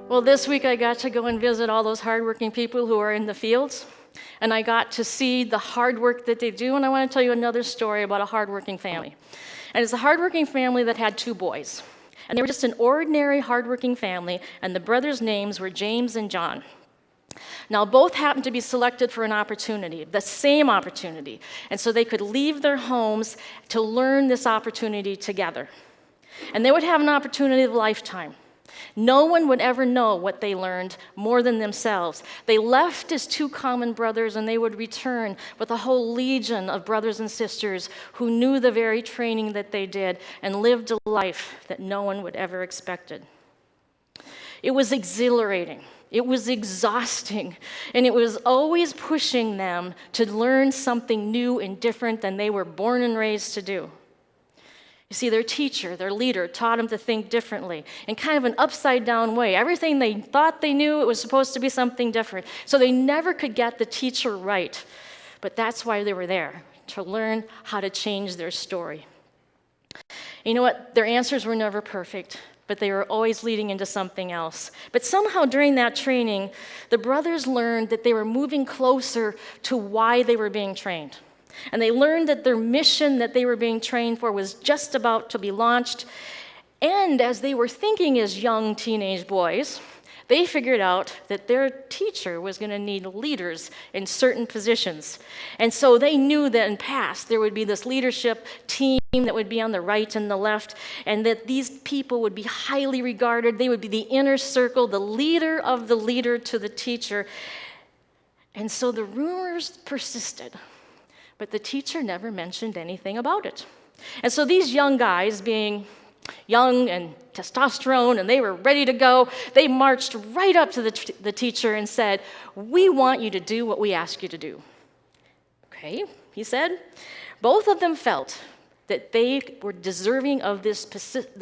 Well, this week I got to go and visit all those hardworking people who are in the fields, and I got to see the hard work that they do, and I want to tell you another story about a hardworking family. And it's a hardworking family that had 2 boys. And they were just an ordinary hardworking family, and the brothers' names were James and John. Now, both happened to be selected for an opportunity, the same opportunity, and so they could leave their homes to learn this opportunity together. And they would have an opportunity of a lifetime. No one would ever know what they learned more than themselves. They left as 2 common brothers, and they would return with a whole legion of brothers and sisters who knew the very training that they did and lived a life that no one would ever expected. It was exhilarating. It was exhausting, and it was always pushing them to learn something new and different than they were born and raised to do. You see, their teacher, their leader, taught them to think differently in kind of an upside-down way. Everything they thought they knew, it was supposed to be something different. So they never could get the teacher right, but that's why they were there, to learn how to change their story. You know what? Their answers were never perfect, but they were always leading into something else. But somehow during that training, the brothers learned that they were moving closer to why they were being trained. And they learned that their mission that they were being trained for was just about to be launched. And as they were thinking as young teenage boys, they figured out that their teacher was going to need leaders in certain positions. And so they knew that in past there would be this leadership team that would be on the right and the left, and that these people would be highly regarded. They would be the inner circle, the leader of the leader to the teacher. And so the rumors persisted, but the teacher never mentioned anything about it. And so these young guys, being young and testosterone, and they were ready to go, they marched right up to the teacher and said, "We want you to do what we ask you to do." "Okay," he said. Both of them felt that they were deserving of this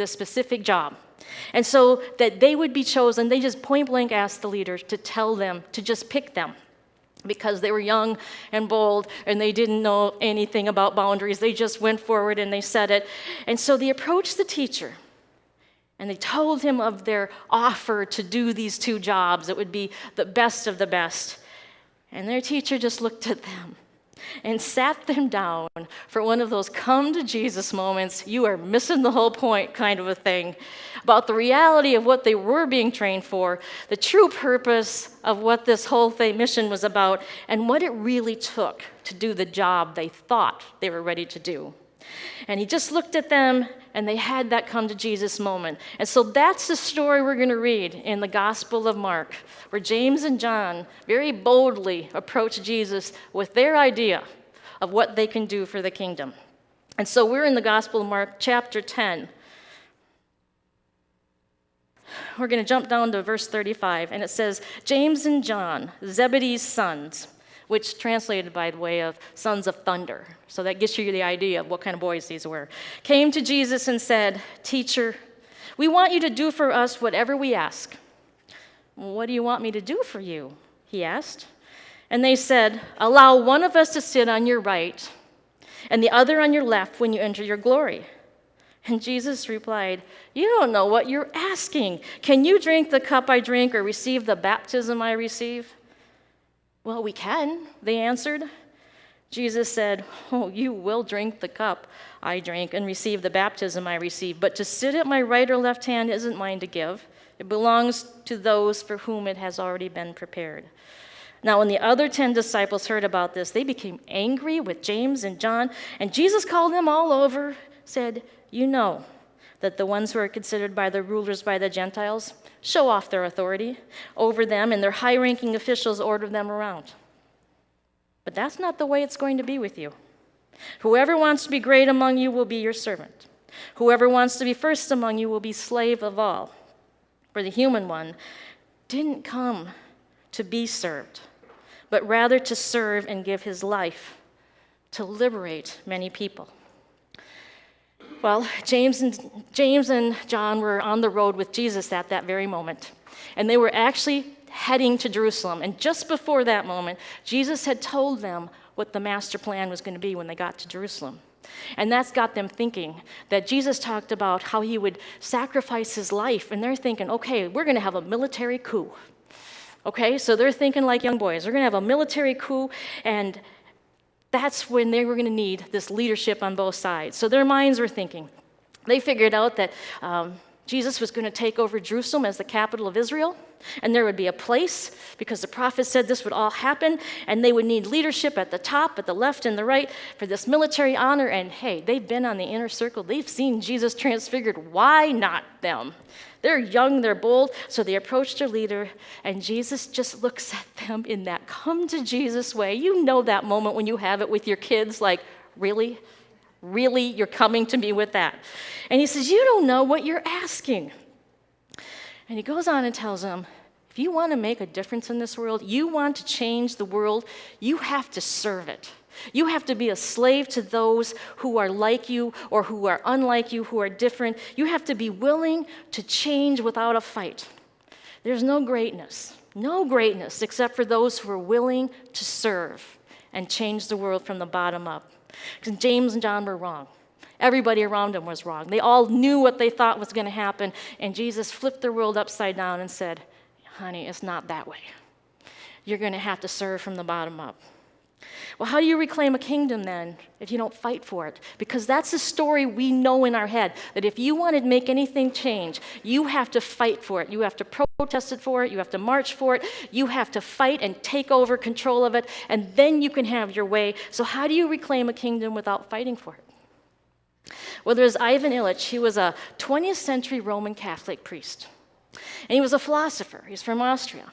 specific job. And so that they would be chosen, they just point blank asked the leader to tell them to just pick them, because they were young and bold and they didn't know anything about boundaries. They just went forward and they said it. And so they approached the teacher and they told him of their offer to do these 2 jobs. It would be the best of the best. And their teacher just looked at them and sat them down for one of those come to Jesus moments, you are missing the whole point kind of a thing, about the reality of what they were being trained for, the true purpose of what this whole mission was about, and what it really took to do the job they thought they were ready to do. And he just looked at them, and they had that come to Jesus moment. And so that's the story we're going to read in the Gospel of Mark, where James and John very boldly approach Jesus with their idea of what they can do for the kingdom. And so we're in the Gospel of Mark, chapter 10. We're going to jump down to verse 35, and it says, James and John, Zebedee's sons, which translated, by the way, of sons of thunder. So that gets you the idea of what kind of boys these were. Came to Jesus and said, "Teacher, we want you to do for us whatever we ask." "What do you want me to do for you?" he asked. And they said, "Allow one of us to sit on your right and the other on your left when you enter your glory." And Jesus replied, "You don't know what you're asking. Can you drink the cup I drink or receive the baptism I receive?" "Well, we can," they answered. Jesus said, "Oh, you will drink the cup I drink and receive the baptism I receive, but to sit at my right or left hand isn't mine to give. It belongs to those for whom it has already been prepared." Now, when the other 10 disciples heard about this, they became angry with James and John, and Jesus called them all over, said, "You know that the ones who are considered by the rulers by the Gentiles show off their authority over them, and their high-ranking officials order them around. But that's not the way it's going to be with you. Whoever wants to be great among you will be your servant. Whoever wants to be first among you will be slave of all. For the human one didn't come to be served, but rather to serve and give his life to liberate many people." Well, James and John were on the road with Jesus at that very moment, and they were actually heading to Jerusalem. And just before that moment, Jesus had told them what the master plan was going to be when they got to Jerusalem. And that's got them thinking that Jesus talked about how he would sacrifice his life. And they're thinking, okay, we're going to have a military coup. Okay, so they're thinking like young boys. We're going to have a military coup, and that's when they were going to need this leadership on both sides. So their minds were thinking. They figured out that Jesus was going to take over Jerusalem as the capital of Israel, and there would be a place, because the prophet said this would all happen, and they would need leadership at the top, at the left, and the right for this military honor. And hey, they've been on the inner circle. They've seen Jesus transfigured. Why not them? They're young, they're bold, so they approach their leader, and Jesus just looks at them in that come to Jesus way. You know that moment when you have it with your kids, like, really? Really? You're coming to me with that? And he says, you don't know what you're asking. And he goes on and tells them, if you want to make a difference in this world, you want to change the world, you have to serve it. You have to be a slave to those who are like you or who are unlike you, who are different. You have to be willing to change without a fight. There's no greatness except for those who are willing to serve and change the world from the bottom up. Because James and John were wrong. Everybody around them was wrong. They all knew what they thought was going to happen, and Jesus flipped their world upside down and said, honey, it's not that way. You're going to have to serve from the bottom up. Well, how do you reclaim a kingdom then if you don't fight for it? Because that's the story we know in our head, that if you want to make anything change, you have to fight for it. You have to protest it for it. You have to march for it. You have to fight and take over control of it, and then you can have your way. So how do you reclaim a kingdom without fighting for it? Well, there's Ivan Illich. He was a 20th century Roman Catholic priest, and he was a philosopher. He's from Austria.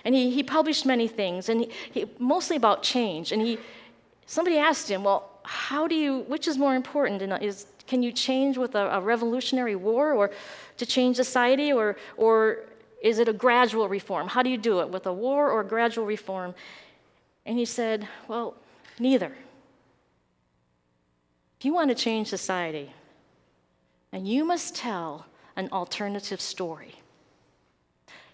And he published many things, and he mostly about change. And somebody asked him, well, which is more important? Can you change with a revolutionary war or to change society, or is it a gradual reform? How do you do it, with a war or a gradual reform? And he said, well, neither. If you want to change society, and you must tell an alternative story.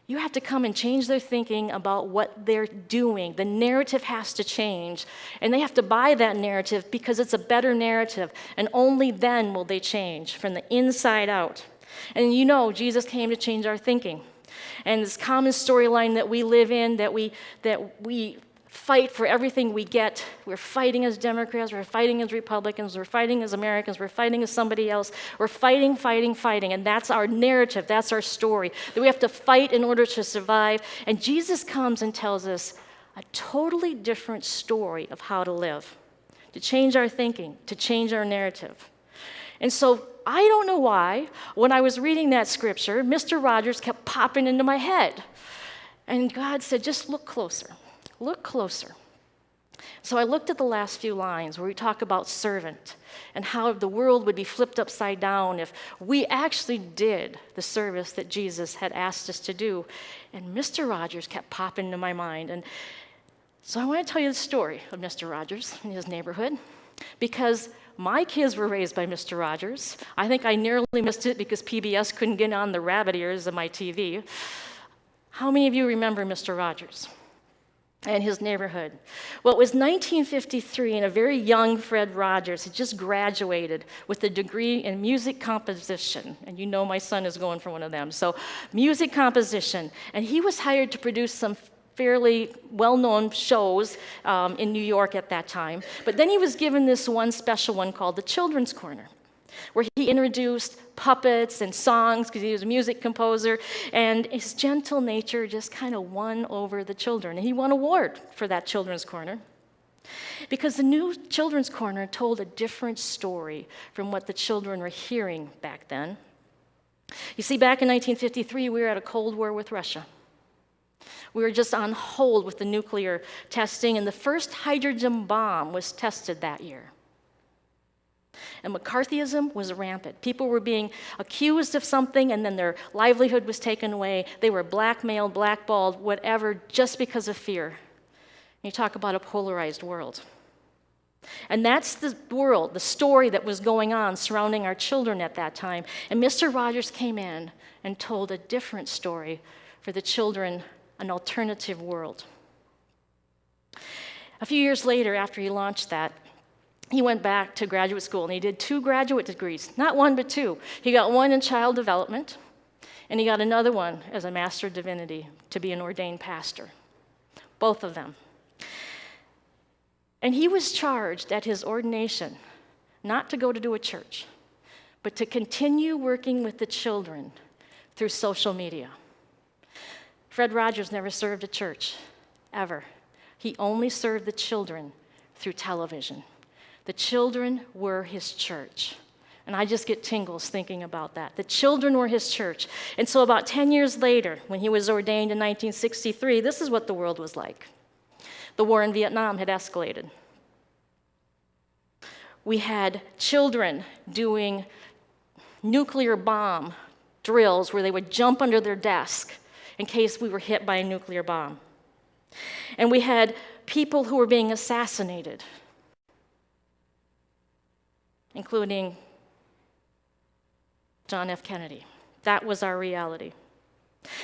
You have to come and change their thinking about what they're doing. The narrative has to change, and they have to buy that narrative because it's a better narrative, and only then will they change from the inside out. And you know, Jesus came to change our thinking. And this common storyline that we live in, that we fight for everything we get. We're fighting as Democrats, we're fighting as Republicans, we're fighting as Americans, we're fighting as somebody else. We're fighting, and that's our narrative, that's our story, that we have to fight in order to survive. And Jesus comes and tells us a totally different story of how to live, to change our thinking, to change our narrative. And so I don't know why, when I was reading that scripture, Mr. Rogers kept popping into my head. And God said, just look closer. Look closer. So I looked at the last few lines where we talk about servant and how the world would be flipped upside down if we actually did the service that Jesus had asked us to do. And Mr. Rogers kept popping into my mind. And so I want to tell you the story of Mr. Rogers and his neighborhood, because my kids were raised by Mr. Rogers. I think I nearly missed it because PBS couldn't get on the rabbit ears of my TV. How many of you remember Mr. Rogers and his neighborhood? Well, it was 1953, and a very young Fred Rogers had just graduated with a degree in music composition. And you know my son is going for one of them. So music composition. And he was hired to produce some fairly well-known shows in New York at that time. But then he was given this one special one called the Children's Corner, where he introduced puppets and songs because he was a music composer, and his gentle nature just kind of won over the children. And he won an award for that Children's Corner because the new Children's Corner told a different story from what the children were hearing back then. You see, back in 1953, we were at a Cold War with Russia. We were just on hold with the nuclear testing, and the first hydrogen bomb was tested that year. And McCarthyism was rampant. People were being accused of something, and then their livelihood was taken away. They were blackmailed, blackballed, whatever, just because of fear. And you talk about a polarized world. And that's the world, the story that was going on surrounding our children at that time. And Mr. Rogers came in and told a different story for the children, an alternative world. A few years later, after he launched that, he went back to graduate school, and he did 2 graduate degrees, not 1, but 2. He got one in child development, and he got another one as a Master of Divinity to be an ordained pastor, both of them. And he was charged at his ordination not to go to do a church, but to continue working with the children through social media. Fred Rogers never served a church, ever. He only served the children through television. The children were his church. And I just get tingles thinking about that. The children were his church. And so about 10 years later, when he was ordained in 1963, this is what the world was like. The war in Vietnam had escalated. We had children doing nuclear bomb drills where they would jump under their desk in case we were hit by a nuclear bomb. And we had people who were being assassinated, including John F. Kennedy. That was our reality.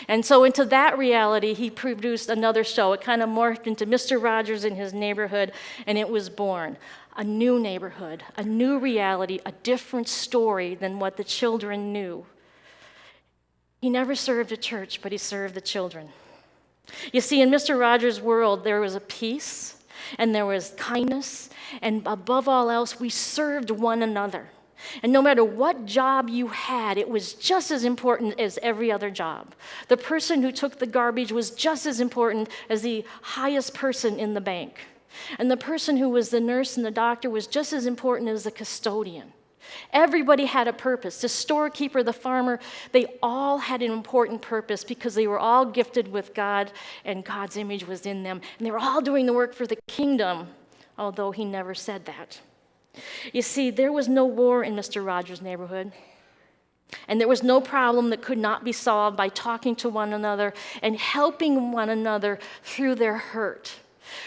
And so into that reality, he produced another show. It kind of morphed into Mr. Rogers in His Neighborhood, and it was born. A new neighborhood, a new reality, a different story than what the children knew. He never served a church, but he served the children. You see, in Mr. Rogers' world, there was a peace, and there was kindness, and above all else, we served one another. And no matter what job you had, it was just as important as every other job. The person who took the garbage was just as important as the highest person in the bank. And the person who was the nurse and the doctor was just as important as the custodian. Everybody had a purpose. The storekeeper, the farmer, they all had an important purpose because they were all gifted with God and God's image was in them. And they were all doing the work for the kingdom, although he never said that. You see, there was no war in Mr. Rogers' neighborhood. And there was no problem that could not be solved by talking to one another and helping one another through their hurt.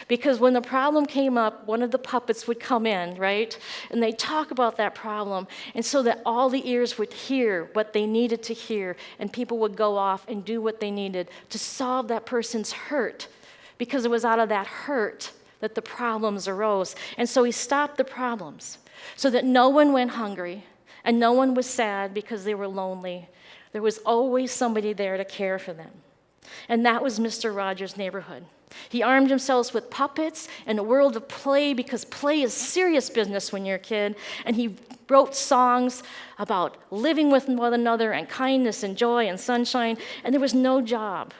Because when the problem came up, one of the puppets would come in, right? And they'd talk about that problem, and so that all the ears would hear what they needed to hear, and people would go off and do what they needed to solve that person's hurt, because it was out of that hurt that the problems arose. And so he stopped the problems so that no one went hungry and no one was sad because they were lonely. There was always somebody there to care for them. And that was Mr. Rogers' neighborhood. He armed himself with puppets and a world of play, because play is serious business when you're a kid. And he wrote songs about living with one another and kindness and joy and sunshine. And there was no job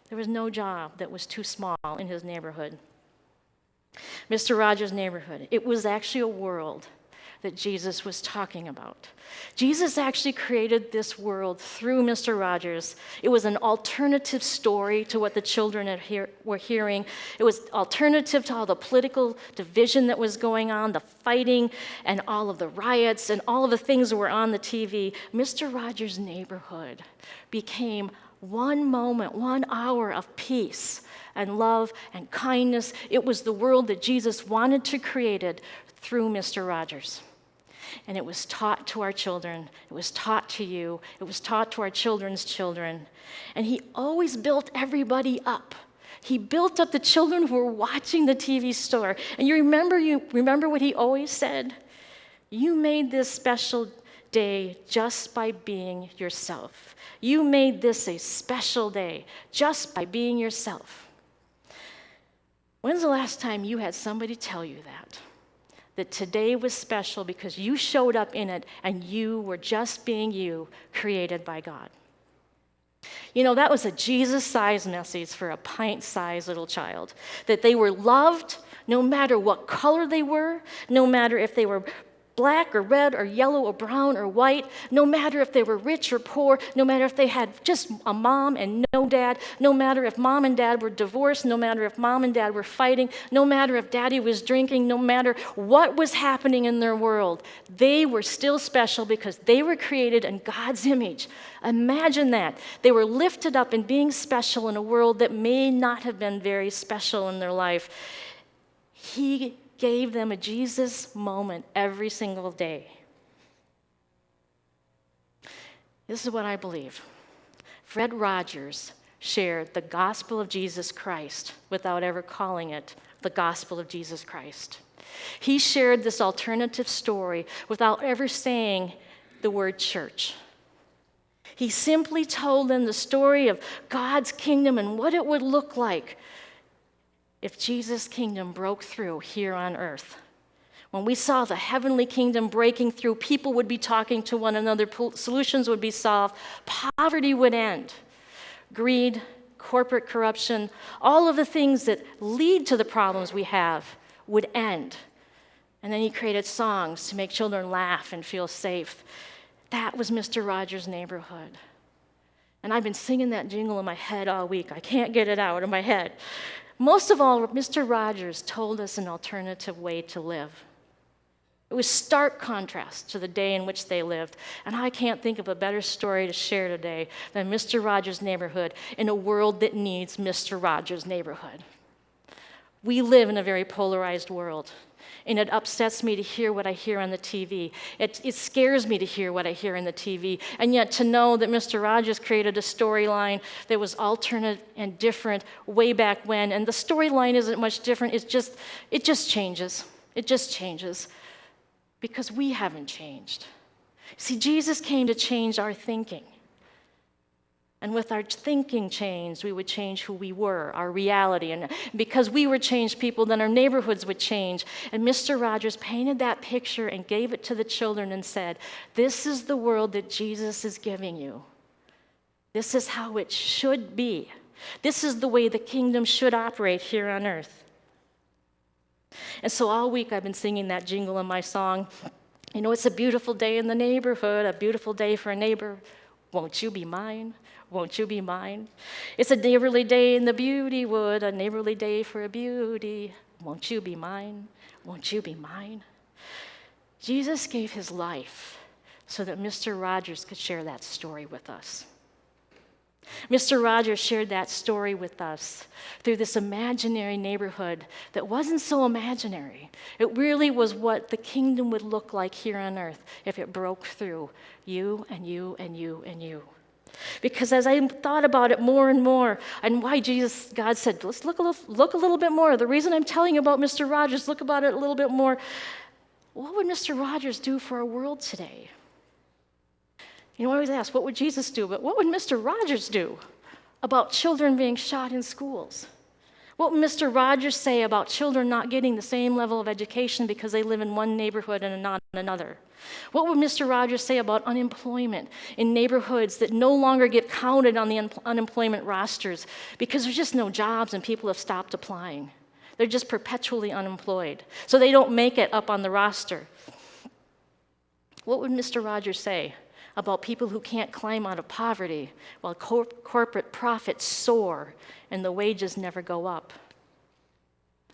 that was too small in his neighborhood. Mr. Rogers' neighborhood, it was actually a world that Jesus was talking about. Jesus actually created this world through Mr. Rogers. It was an alternative story to what the children were hearing. It was alternative to all the political division that was going on, the fighting, and all of the riots, and all of the things that were on the TV. Mr. Rogers' neighborhood became one moment, 1 hour of peace and love and kindness. It was the world that Jesus wanted to create through Mr. Rogers. And it was taught to our children. It was taught to you. It was taught to our children's children. And he always built everybody up. He built up the children who were watching the TV store. And you remember what he always said? You made this special day just by being yourself. You made this a special day just by being yourself. When's the last time you had somebody tell you that today was special because you showed up in it and you were just being you, created by God? You know, that was a Jesus-sized message for a pint-sized little child, that they were loved no matter what color they were, no matter if they were black or red or yellow or brown or white, no matter if they were rich or poor, no matter if they had just a mom and no dad, no matter if mom and dad were divorced, no matter if mom and dad were fighting, no matter if daddy was drinking, no matter what was happening in their world, they were still special because they were created in God's image. Imagine that. They were lifted up in being special in a world that may not have been very special in their life. He gave them a Jesus moment every single day. This is what I believe. Fred Rogers shared the gospel of Jesus Christ without ever calling it the gospel of Jesus Christ. He shared this alternative story without ever saying the word church. He simply told them the story of God's kingdom and what it would look like if Jesus' kingdom broke through here on earth. When we saw the heavenly kingdom breaking through, people would be talking to one another, solutions would be solved, poverty would end, greed, corporate corruption, all of the things that lead to the problems we have would end. And then he created songs to make children laugh and feel safe. That was Mr. Rogers' neighborhood. And I've been singing that jingle in my head all week. I can't get it out of my head. Most of all, Mr. Rogers told us an alternative way to live. It was stark contrast to the day in which they lived. And I can't think of a better story to share today than Mr. Rogers' neighborhood in a world that needs Mr. Rogers' neighborhood. We live in a very polarized world. And it upsets me to hear what I hear on the TV. It scares me to hear what I hear on the TV. And yet to know that Mr. Rogers created a storyline that was alternate and different way back when, and the storyline isn't much different, it just changes. It just changes. Because we haven't changed. See, Jesus came to change our thinking. And with our thinking changed, we would change who we were, our reality. And because we were changed people, then our neighborhoods would change. And Mr. Rogers painted that picture and gave it to the children and said, this is the world that Jesus is giving you. This is how it should be. This is the way the kingdom should operate here on earth. And so all week I've been singing that jingle in my song. You know, it's a beautiful day in the neighborhood, a beautiful day for a neighbor. Won't you be mine? Won't you be mine? It's a neighborly day in the beauty wood, a neighborly day for a beauty. Won't you be mine? Won't you be mine? Jesus gave his life so that Mr. Rogers could share that story with us. Mr. Rogers shared that story with us through this imaginary neighborhood that wasn't so imaginary. It really was what the kingdom would look like here on earth if it broke through you and you and you and you. Because as I thought about it more and more, and why God said, let's look a little bit more. The reason I'm telling you about Mr. Rogers, look about it a little bit more. What would Mr. Rogers do for our world today? You know, I always ask, what would Jesus do? But what would Mr. Rogers do about children being shot in schools? What would Mr. Rogers say about children not getting the same level of education because they live in one neighborhood and not in another? What would Mr. Rogers say about unemployment in neighborhoods that no longer get counted on the unemployment rosters because there's just no jobs and people have stopped applying? They're just perpetually unemployed, so they don't make it up on the roster. What would Mr. Rogers say about people who can't climb out of poverty while corporate profits soar and the wages never go up?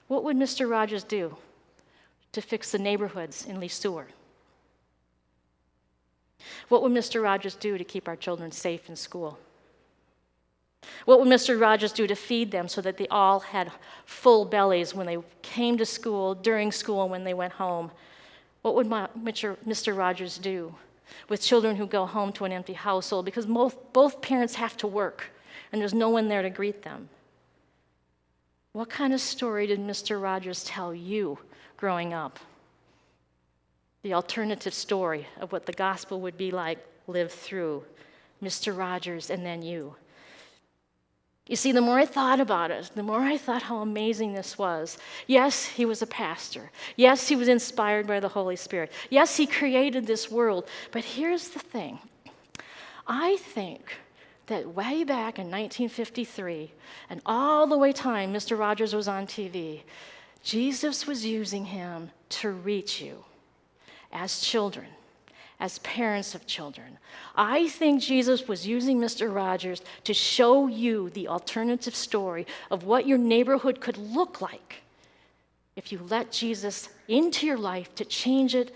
What would Mr. Rogers do to fix the neighborhoods in Lee Sewer? What would Mr. Rogers do to keep our children safe in school? What would Mr. Rogers do to feed them so that they all had full bellies when they came to school, during school, and when they went home? What would Mr. Rogers do with children who go home to an empty household because both parents have to work and there's no one there to greet them? What kind of story did Mr. Rogers tell you growing up? The alternative story of what the gospel would be like lived through Mr. Rogers and then you. You see, the more I thought about it, the more I thought how amazing this was. Yes, he was a pastor. Yes, he was inspired by the Holy Spirit. Yes, he created this world. But here's the thing. I think that way back in 1953, and all the way time Mr. Rogers was on TV, Jesus was using him to reach you as children, as parents of children. I think Jesus was using Mr. Rogers to show you the alternative story of what your neighborhood could look like if you let Jesus into your life to change it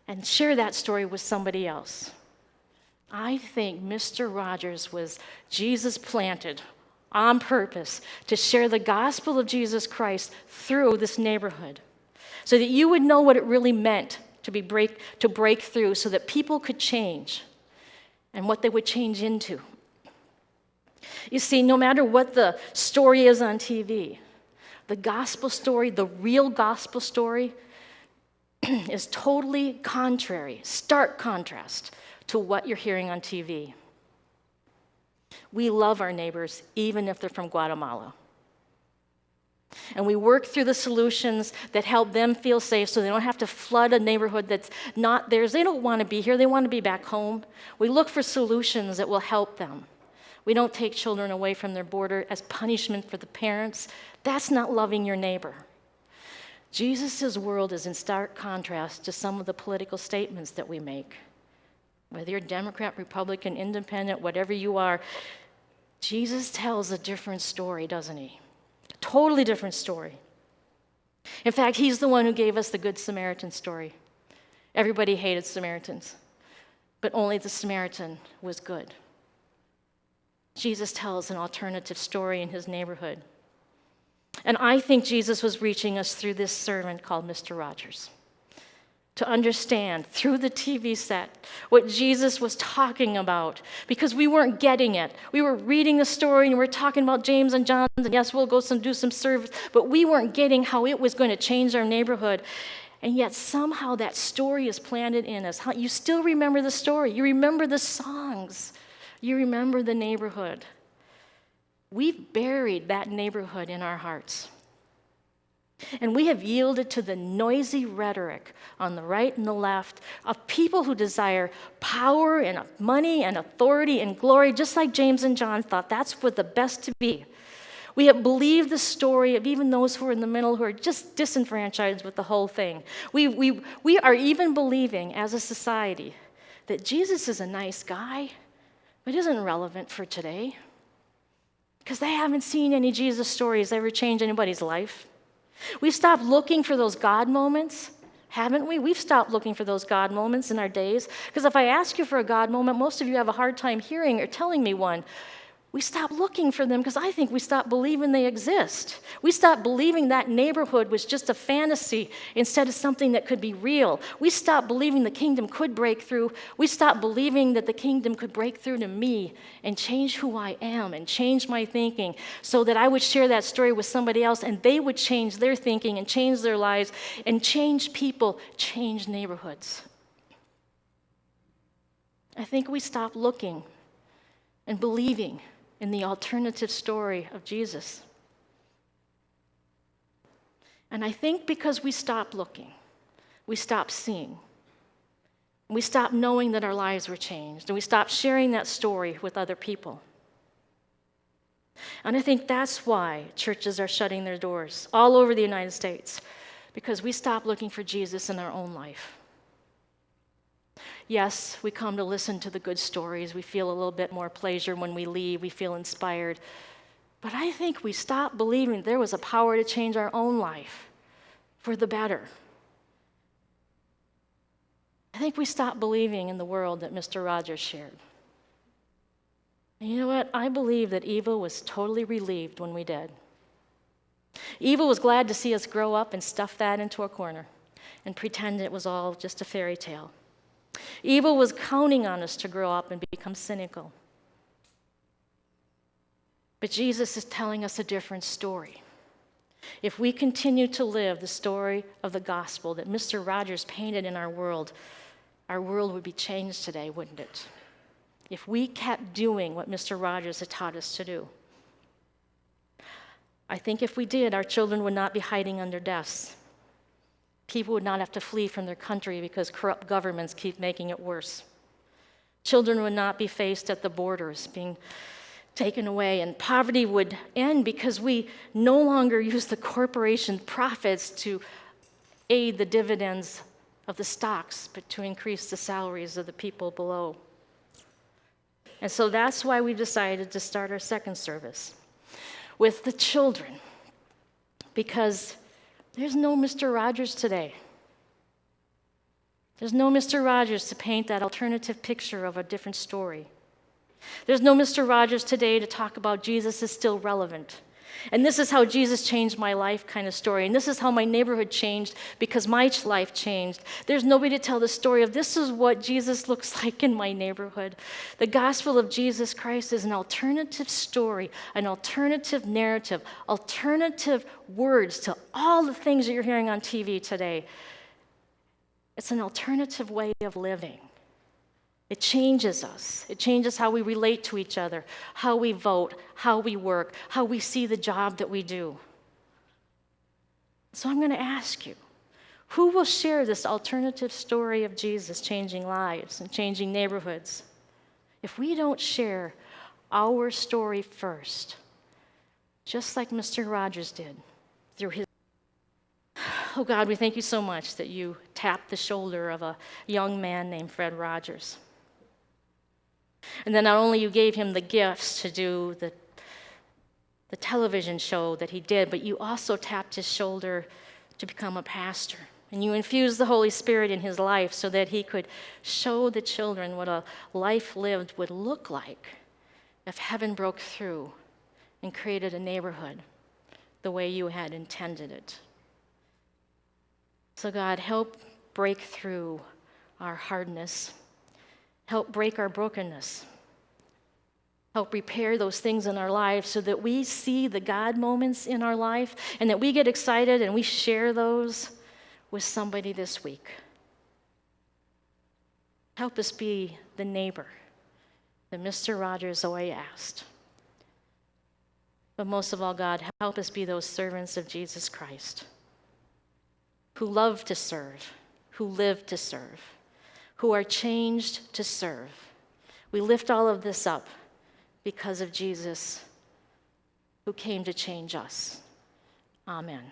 and share that story with somebody else. I think Mr. Rogers was Jesus planted on purpose to share the gospel of Jesus Christ through this neighborhood so that you would know what it really meant to break through so that people could change and what they would change into. You see, no matter what the story is on TV, The gospel story, the real gospel story, is totally contrary, stark contrast to what you're hearing on TV. We love our neighbors, even if they're from Guatemala. And we work through the solutions that help them feel safe so they don't have to flood a neighborhood that's not theirs. They don't want to be here. They want to be back home. We look for solutions that will help them. We don't take children away from their border as punishment for the parents. That's not loving your neighbor. Jesus' world is in stark contrast to some of the political statements that we make. Whether you're Democrat, Republican, Independent, whatever you are, Jesus tells a different story, doesn't he? Totally different story. In fact, he's the one who gave us the Good Samaritan story. Everybody hated Samaritans, but only the Samaritan was good. Jesus tells an alternative story in his neighborhood. And I think Jesus was reaching us through this servant called Mr. Rogers, to understand through the TV set what Jesus was talking about, because we weren't getting it. We were reading the story and we were talking about James and John, and yes, we'll go do some service, but we weren't getting how it was going to change our neighborhood. And yet somehow that story is planted in us. You still remember the story. You remember the songs. You remember the neighborhood. We've buried that neighborhood in our hearts. And we have yielded to the noisy rhetoric on the right and the left of people who desire power and money and authority and glory, just like James and John thought that's what the best to be. We have believed the story of even those who are in the middle who are just disenfranchised with the whole thing. We are even believing as a society that Jesus is a nice guy, but isn't relevant for today because they haven't seen any Jesus stories ever change anybody's life. We've stopped looking for those God moments, haven't we? We've stopped looking for those God moments in our days. Because if I ask you for a God moment, most of you have a hard time hearing or telling me one. We stopped looking for them because I think we stopped believing they exist. We stopped believing that neighborhood was just a fantasy instead of something that could be real. We stopped believing the kingdom could break through. We stopped believing that the kingdom could break through to me and change who I am and change my thinking so that I would share that story with somebody else and they would change their thinking and change their lives and change people, change neighborhoods. I think we stopped looking and believing in the alternative story of Jesus. And I think because we stopped looking, we stopped seeing, we stopped knowing that our lives were changed, and we stopped sharing that story with other people. And I think that's why churches are shutting their doors all over the United States, because we stopped looking for Jesus in our own life. Yes, we come to listen to the good stories. We feel a little bit more pleasure when we leave. We feel inspired. But I think we stopped believing there was a power to change our own life for the better. I think we stopped believing in the world that Mr. Rogers shared. And you know what? I believe that evil was totally relieved when we did. Evil was glad to see us grow up and stuff that into a corner and pretend it was all just a fairy tale. Evil was counting on us to grow up and become cynical. But Jesus is telling us a different story. If we continue to live the story of the gospel that Mr. Rogers painted in our world would be changed today, wouldn't it? If we kept doing what Mr. Rogers had taught us to do. I think if we did, our children would not be hiding under desks. People would not have to flee from their country because corrupt governments keep making it worse. Children would not be faced at the borders being taken away, and poverty would end because we no longer use the corporation profits to aid the dividends of the stocks, but to increase the salaries of the people below. And so that's why we decided to start our second service with the children, because there's no Mr. Rogers today. There's no Mr. Rogers to paint that alternative picture of a different story. There's no Mr. Rogers today to talk about Jesus is still relevant. And this is how Jesus changed my life kind of story. And this is how my neighborhood changed because my life changed. There's nobody to tell the story of this is what Jesus looks like in my neighborhood. The gospel of Jesus Christ is an alternative story, an alternative narrative, alternative words to all the things that you're hearing on TV today. It's an alternative way of living. It changes us. It changes how we relate to each other, how we vote, how we work, how we see the job that we do. So I'm going to ask you, who will share this alternative story of Jesus changing lives and changing neighborhoods? If we don't share our story first, just like Mr. Rogers did through his. Oh God, we thank you so much that you tapped the shoulder of a young man named Fred Rogers. And then not only you gave him the gifts to do the television show that he did, but you also tapped his shoulder to become a pastor. And you infused the Holy Spirit in his life so that he could show the children what a life lived would look like if heaven broke through and created a neighborhood the way you had intended it. So God, help break through our hardness. Help break our brokenness. Help repair those things in our lives so that we see the God moments in our life and that we get excited and we share those with somebody this week. Help us be the neighbor that Mr. Rogers always asked. But most of all, God, help us be those servants of Jesus Christ who love to serve, who live to serve, who are changed to serve. We lift all of this up because of Jesus who came to change us. Amen.